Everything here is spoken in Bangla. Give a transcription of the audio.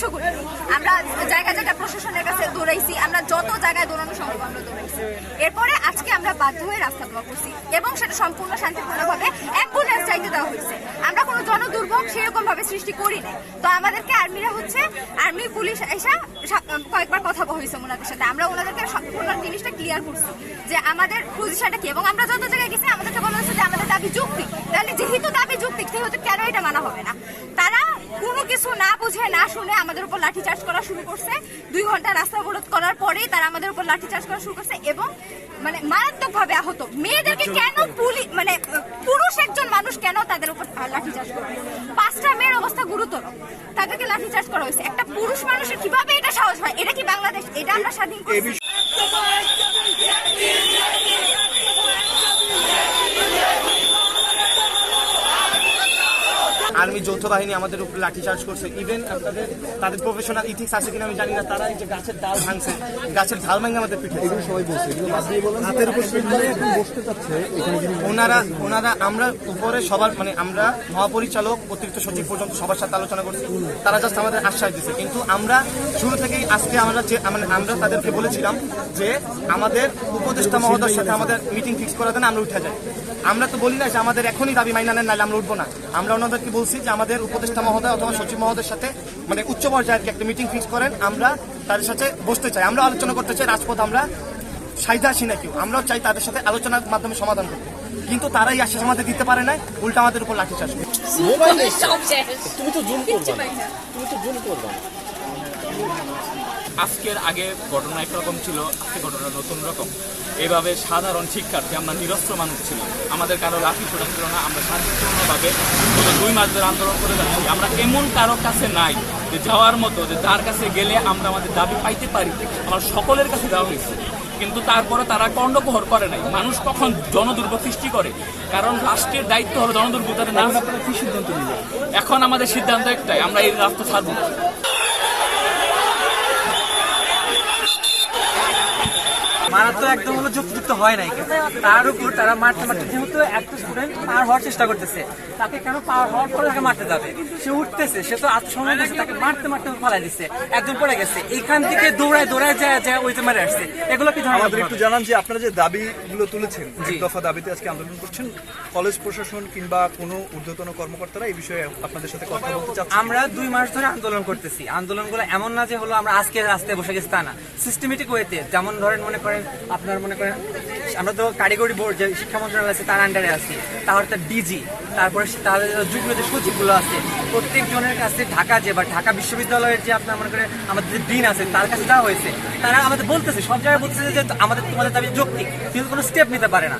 কিচ্ছু করি। আমরা জায়গায় জায়গায় প্রশাসনের কাছে দৌড়াইছি, আমরা যত জায়গায় দৌড়ানো সম্ভব আমরা দৌড়াইছি। এরপরে আজকে আমরা বাধ্য হয়ে রাস্তা ব্লক করছি এবং সেটা সম্পূর্ণ শান্তিপূর্ণভাবে অ্যাম্বুলেন্স চাইতে দেওয়া হয়েছে। আমরা কোনো জনদুর্ভোগ সেরকম ভাবে সৃষ্টি করি নাই। তো আমাদেরকে আর্মি পুলিশ এসে কয়েকবার কথা হয়েছে ওনাদের সাথে, আমরা ওনাদেরকে সম্পূর্ণ জিনিসটা ক্লিয়ার করছি যে আমাদের পজিশনটা কি, এবং আমরা যত জায়গায় গেছি আমাদেরকে বলা হয়েছে যে আমাদের দাবি যৌক্তিক। তাহলে যেহেতু দাবি যৌক্তিক সেহেতু কেন এটা মানা হবে না? তারা কোনো কিছু না বুঝে না শুনে আমাদের উপর লাঠিচার্জ করা শুরু করছে। 2 ঘন্টা রাস্তা অবরোধ করার পরেই তারা আমাদের উপর লাঠিচার্জ করা শুরু করছে এবং মানে মারাত্মকভাবে আহত মেয়েদেরকে কেন মানে পুরুষ একজন মানুষ কেন তাদের উপর লাঠিচার্জ করবে? 5টা মেয়ের অবস্থা গুরুতর, তাদেরকে লাঠিচার্জ করা হয়েছে। একটা পুরুষ মানুষের কিভাবে এটা সাহস হয়? এটা কি বাংলাদেশ? এটা আমরা স্বাধীন করছি? আর্মি যৌথ বাহিনী আমাদের উপরে লাঠিচার্জ করছে। ইভেন তাদের প্রফেশনাল ইথিক্স আছে কিনা আমি জানি না, তারা এই যে গাছের ডাল ভাঙছে, গাছের ঢাল ভাঙে আমাদের পিঠে সবাই বলছে ওনারা আমরা উপরে সবার মানে আমরা মহাপরিচালক অতিরিক্ত সচিব পর্যন্ত সবার সাথে আলোচনা করছি, তারা জাস্ট আমাদের আশ্বাস দিচ্ছে। কিন্তু আমরা শুরু থেকেই আজকে আমরা তাদেরকে বলেছিলাম যে আমাদের উপদেষ্টা মহোদয়ের সাথে আমাদের মিটিং ফিক্স করা দেন, আমরা উঠে যাই। আমরা তো বলি না যে আমাদের এখনই দাবি মাইনা নেন, নাহলে আমরা উঠবো না। আমরা ওনাদেরকে বলছি যে আমাদের উপদেষ্টা মহোদয় অথবা সচিব মহোদয়ের সাথে মানে উচ্চ পর্যায়ের একটা মিটিং ফিক্স করেন, আমরা তাদের সাথে বসতে চাই, আমরা আলোচনা করতে চাই। রাজপথ আমরা সাইদা আসি না কেউ, আমরাও চাই তাদের সাথে আলোচনার মাধ্যমে সমাধান করতে, কিন্তু তারাই আশ্বাস আমাদের দিতে পারে না, উল্টা আমাদের উপর লাঠিচার্জ করে। আজকের আগে ঘটনা একরকম ছিল, আজকে ঘটনা নতুন রকম। এভাবে সাধারণ শিক্ষার্থী আমরা নিরস্ত্র মানুষ ছিল, আমাদের কারো লাঠি ছোটা ছিল না, আমরা শান্তিপূর্ণভাবে 2 মাস ধরে আন্দোলন করে যাচ্ছি। আমরা এমন কারো কাছে নাই যে যাওয়ার মতো যে যার কাছে গেলে আমরা আমাদের দাবি পাইতে পারি, আমার সকলের কাছে দেওয়া হয়েছে। কিন্তু তারপরে তারা কর্ণপ্রহর করে নাই। মানুষ কখন জনদুর্ভোগ সৃষ্টি করে, কারণ রাষ্ট্রের দায়িত্ব হলো জনদুর্ভোগ তাদের না। কি সিদ্ধান্ত নিবে? এখন আমাদের সিদ্ধান্ত একটাই, আমরা এই রাস্তা ছাড়বো না। মারা তো একদম হলো যুক্ত হয় নাই, তার উপর তারা মারতে যেহেতু একটা স্টুডেন্ট পার হওয়ার চেষ্টা করতেছে, তাকে কেন পার হওয়ার পরে তাকে মারতে যাবে? সে উঠতেছে, সে তো আত্মসম্মান দিচ্ছে, তাকে মারতে ফালাই দিচ্ছে, একজন পড়ে গেছে, এইখান থেকে দৌড়ায় যায় ওই যে মারে আসছে। এগুলো কি আমাদের একটু জানান যে আপনারা যে দাবিগুলো তুলেছেন, এক দফা দাবিতে আজকে আন্দোলন করছেন, কলেজ প্রশাসন কিংবা কোনো ঊর্ধ্বতন কর্মকর্তারা এই বিষয়ে আপনাদের সাথে কথা বলতে চাচ্ছেন? আমরা 2 মাস ধরে আন্দোলন করতেছি। আন্দোলনগুলো এমন না যে হলো আমরা আজকে রাস্তায় বসে গেছি, তা না, সিস্টেমেটিক ওয়েতে। যেমন ধরেন মনে করেন আমরা তো কারিগরি বোর্ড যে শিক্ষা মন্ত্রণালয় আছে তার আন্ডারে আছি, তারপর তার ডিজি, তারপরে তাদের যুগ্ম যে সচিবগুলো আছে, প্রত্যেকজনের কাছে ঢাকা ঢাকা বিশ্ববিদ্যালয়ের যে আপনার মনে করেন আমাদের যে ডিন আছে তার কাছে দেওয়া হয়েছে। তারা আমাদের বলতেছে, সব জায়গায় বলতেছে যে তোমাদের দাবি যৌক্তিক, কিন্তু কোনো স্টেপ নিতে পারে না।